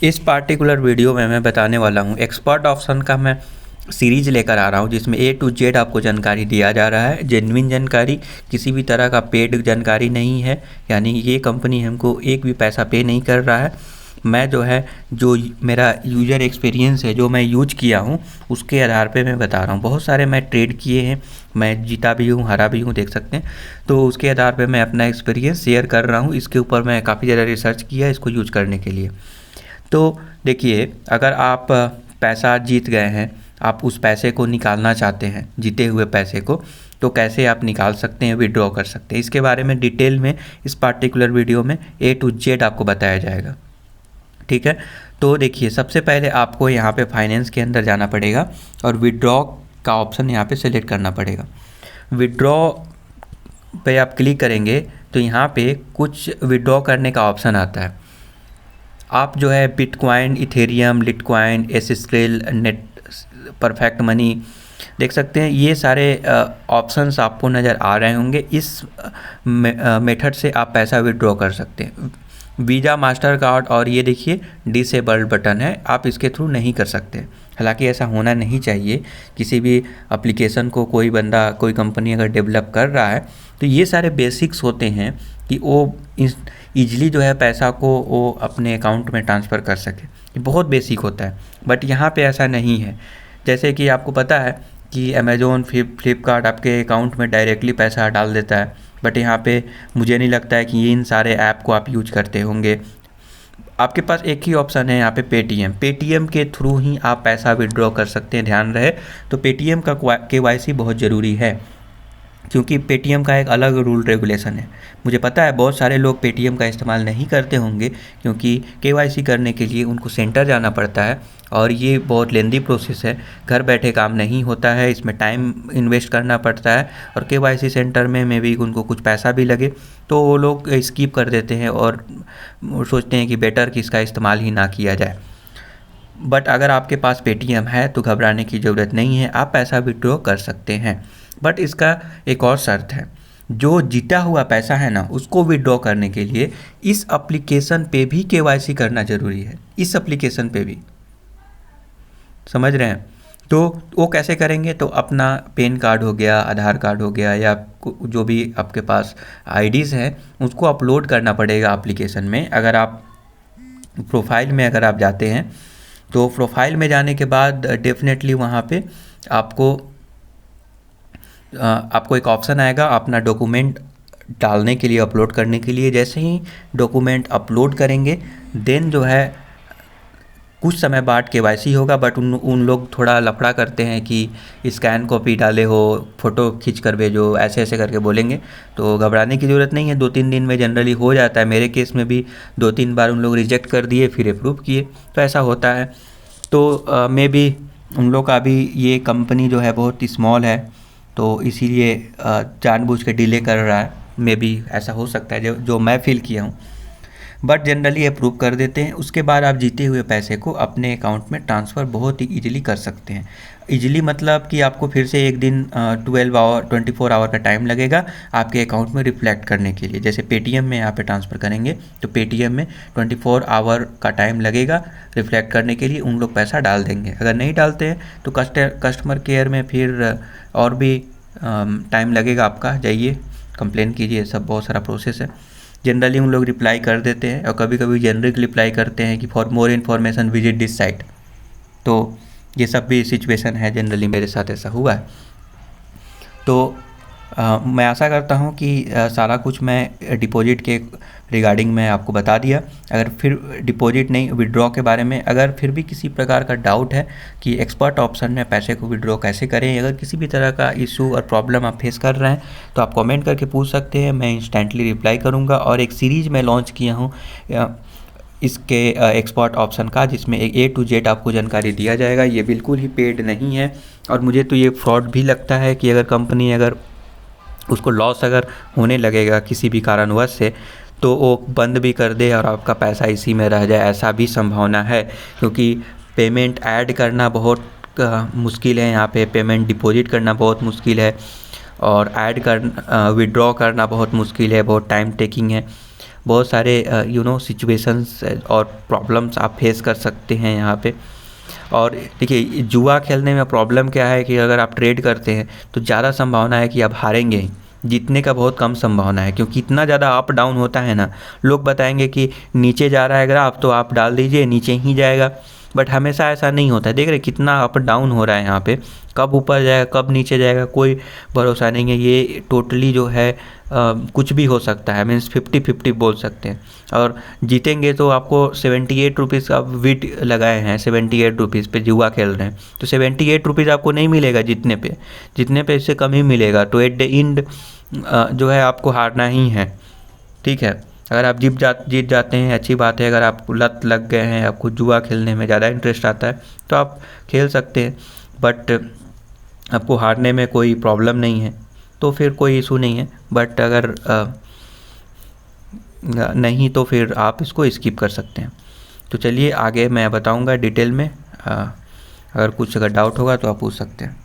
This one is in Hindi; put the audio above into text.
इस पार्टिकुलर वीडियो में मैं बताने वाला हूँ एक्सपर्ट ऑप्शन का। मैं सीरीज़ लेकर आ रहा हूँ जिसमें ए टू जेड आपको जानकारी दिया जा रहा है, जेन्युइन जानकारी, किसी भी तरह का पेड जानकारी नहीं है। यानी ये कंपनी हमको एक भी पैसा पे नहीं कर रहा है। मैं जो है, जो मेरा यूज़र एक्सपीरियंस है, जो मैं यूज किया हूँ, उसके आधार पे मैं बता रहा हूँ। बहुत सारे मैं ट्रेड किए हैं, मैं जीता भी हूँ, हारा भी हूँ, देख सकते हैं। तो उसके आधार पे मैं अपना एक्सपीरियंस शेयर कर रहा हूँ। इसके ऊपर मैं काफ़ी ज़्यादा रिसर्च किया इसको यूज करने के लिए। तो देखिए, अगर आप पैसा जीत गए हैं, आप उस पैसे को निकालना चाहते हैं, जीते हुए पैसे को, तो कैसे आप निकाल सकते हैं, विड्रॉ कर सकते हैं, इसके बारे में डिटेल में इस पार्टिकुलर वीडियो में ए टू जेड आपको बताया जाएगा। ठीक है। तो देखिए, सबसे पहले आपको यहाँ पे फाइनेंस के अंदर जाना पड़ेगा और विड्रॉ का ऑप्शन यहाँ पे सेलेक्ट करना पड़ेगा। विड्रॉ पे आप क्लिक करेंगे तो यहाँ पे कुछ विड्रॉ करने का ऑप्शन आता है। आप जो है बिटकॉइन, इथेरियम, लिटकॉइन, एसस्केल, नेट परफेक्ट मनी, देख सकते हैं। ये सारे ऑप्शंस आपको नज़र आ रहे होंगे। इस मेथड से आप पैसा विड्रॉ कर सकते हैं। वीज़ा, मास्टर कार्ड, और ये देखिए डिसेबल्ड बटन है, आप इसके थ्रू नहीं कर सकते। हालांकि ऐसा होना नहीं चाहिए। किसी भी एप्लीकेशन को कोई बंदा, कोई कंपनी अगर डेवलप कर रहा है तो ये सारे बेसिक्स होते हैं कि वो ईजिली जो है पैसा को वो अपने अकाउंट में ट्रांसफ़र कर सके। ये बहुत बेसिक होता है, बट यहाँ पे ऐसा नहीं है। जैसे कि आपको पता है कि अमेज़ोन, फ्लिपकार्ट आपके अकाउंट में डायरेक्टली पैसा डाल देता है, बट यहाँ पे मुझे नहीं लगता है कि इन सारे ऐप को आप यूज करते होंगे। आपके पास एक ही ऑप्शन है यहाँ पे, पेटीएम के थ्रू ही आप पैसा विड्रॉ कर सकते हैं। ध्यान रहे, तो पेटीएम का KYC बहुत ज़रूरी है, क्योंकि पेटीएम का एक अलग रूल रेगुलेशन है। मुझे पता है बहुत सारे लोग पेटीएम का इस्तेमाल नहीं करते होंगे, क्योंकि KYC करने के लिए उनको सेंटर जाना पड़ता है और ये बहुत लेंदी प्रोसेस है। घर बैठे काम नहीं होता है, इसमें टाइम इन्वेस्ट करना पड़ता है, और KYC सेंटर में भी उनको कुछ पैसा भी लगे, तो वो लोग स्किप कर देते हैं और सोचते हैं कि बेटर कि इसका इस्तेमाल ही ना किया जाए। बट अगर आपके पास पेटीएम है तो घबराने की ज़रूरत नहीं है, आप पैसा विड्रॉ कर सकते हैं। बट इसका एक और शर्त है, जो जीता हुआ पैसा है ना, उसको विड्रॉ करने के लिए इस एप्लीकेशन पे भी KYC करना ज़रूरी है। इस एप्लीकेशन पे भी, समझ रहे हैं? तो वो कैसे करेंगे? तो अपना पैन कार्ड हो गया, आधार कार्ड हो गया, या जो भी आपके पास आईडीज़ हैं, उसको अपलोड करना पड़ेगा एप्लीकेशन में। अगर आप प्रोफाइल में अगर आप जाते हैं तो प्रोफाइल में जाने के बाद डेफिनेटली वहाँ पे आपको एक ऑप्शन आएगा अपना डॉक्यूमेंट डालने के लिए, अपलोड करने के लिए। जैसे ही डॉक्यूमेंट अपलोड करेंगे, देन जो है कुछ समय बाद KYC होगा। बट उन लोग थोड़ा लफड़ा करते हैं कि स्कैन कॉपी डाले हो, फ़ोटो खींच कर भेजो, ऐसे ऐसे करके बोलेंगे। तो घबराने की ज़रूरत नहीं है, 2-3 दिन में जनरली हो जाता है। मेरे केस में भी 2-3 बार उन लोग रिजेक्ट कर दिए, फिर अप्रूव किए, तो ऐसा होता है। तो मे बी उन लोग का भी, ये कंपनी जो है बहुत स्मॉल है, तो इसीलिए जानबूझ के डिले कर रहा है। मे बी ऐसा हो सकता है, जो मैं फील किया हूँ। बट जनरली अप्रूव कर देते हैं। उसके बाद आप जीते हुए पैसे को अपने अकाउंट में ट्रांसफ़र बहुत ही ईजिली कर सकते हैं। ईजिली मतलब कि आपको फिर से एक दिन 24 आवर का टाइम लगेगा आपके अकाउंट में रिफ्लेक्ट करने के लिए। जैसे पेटीएम में यहाँ पे ट्रांसफ़र करेंगे तो पेटीएम में 24 आवर का टाइम लगेगा रिफ्लेक्ट करने के लिए, उन लोग पैसा डाल देंगे। अगर नहीं डालते हैं तो कस्टमर केयर में फिर और भी टाइम लगेगा आपका। जाइए, कंप्लेन कीजिए, सब बहुत सारा प्रोसेस है। जनरली उन लोग रिप्लाई कर देते हैं, और कभी कभी जेनरिक रिप्लाई करते हैं कि for more information visit this site. तो ये सब भी सिचुएशन है, जनरली मेरे साथ ऐसा हुआ है। तो मैं आशा करता हूँ कि सारा कुछ मैं डिपॉजिट के रिगार्डिंग में आपको बता दिया। अगर फिर डिपॉजिट नहीं, विड्रॉ के बारे में अगर फिर भी किसी प्रकार का डाउट है कि एक्सपर्ट ऑप्शन में पैसे को विड्रॉ कैसे करें, अगर किसी भी तरह का इशू और प्रॉब्लम आप फेस कर रहे हैं तो आप कमेंट करके पूछ सकते हैं, मैं इंस्टेंटली रिप्लाई करूँगा। और एक सीरीज़ में लॉन्च किया हूँ इसके एक्सपर्ट ऑप्शन का, जिसमें एक A to Z आपको जानकारी दिया जाएगा। ये बिल्कुल ही पेड नहीं है, और मुझे तो ये फ्रॉड भी लगता है कि अगर कंपनी, अगर उसको लॉस अगर होने लगेगा किसी भी कारणवश से, तो वो बंद भी कर दे और आपका पैसा इसी में रह जाए, ऐसा भी संभावना है। क्योंकि पेमेंट ऐड करना बहुत मुश्किल है, यहाँ पे पेमेंट डिपॉजिट करना बहुत मुश्किल है, और विड्रॉ करना बहुत मुश्किल है, बहुत टाइम टेकिंग है। बहुत सारे सिचुएशंस और प्रॉब्लम्स आप फेस कर सकते हैं यहाँ पे। और देखिए जुआ खेलने में प्रॉब्लम क्या है कि अगर आप ट्रेड करते हैं तो ज़्यादा संभावना है कि आप हारेंगे ही, जीतने का बहुत कम संभावना है, क्योंकि इतना ज़्यादा अप डाउन होता है ना। लोग बताएंगे कि नीचे जा रहा है ग्राफ तो आप डाल दीजिए, नीचे ही जाएगा, बट हमेशा ऐसा नहीं होता है। देख रहे कितना अप डाउन हो रहा है यहाँ पे, कब ऊपर जाएगा कब नीचे जाएगा कोई भरोसा नहीं है। ये टोटली जो है कुछ भी हो सकता है, मीन्स 50-50 बोल सकते हैं। और जीतेंगे तो आपको 78 रुपीज़ का विट लगाए हैं, 78 रुपीज़ पे जुआ खेल रहे हैं, तो 78 रुपीज़ आपको नहीं मिलेगा जितने पे इससे कम ही मिलेगा। तो एट द एंड जो है आपको हारना ही है, ठीक है। अगर आप जीत जाते हैं अच्छी बात है, अगर आपको लत लग गए हैं, आपको जुआ खेलने में ज़्यादा इंटरेस्ट आता है तो आप खेल सकते हैं, बट आपको हारने में कोई प्रॉब्लम नहीं है तो फिर कोई इशू नहीं है। बट अगर नहीं तो फिर आप इसको स्किप कर सकते हैं। तो चलिए आगे मैं बताऊंगा डिटेल में, अगर कुछ डाउट होगा तो आप पूछ सकते हैं।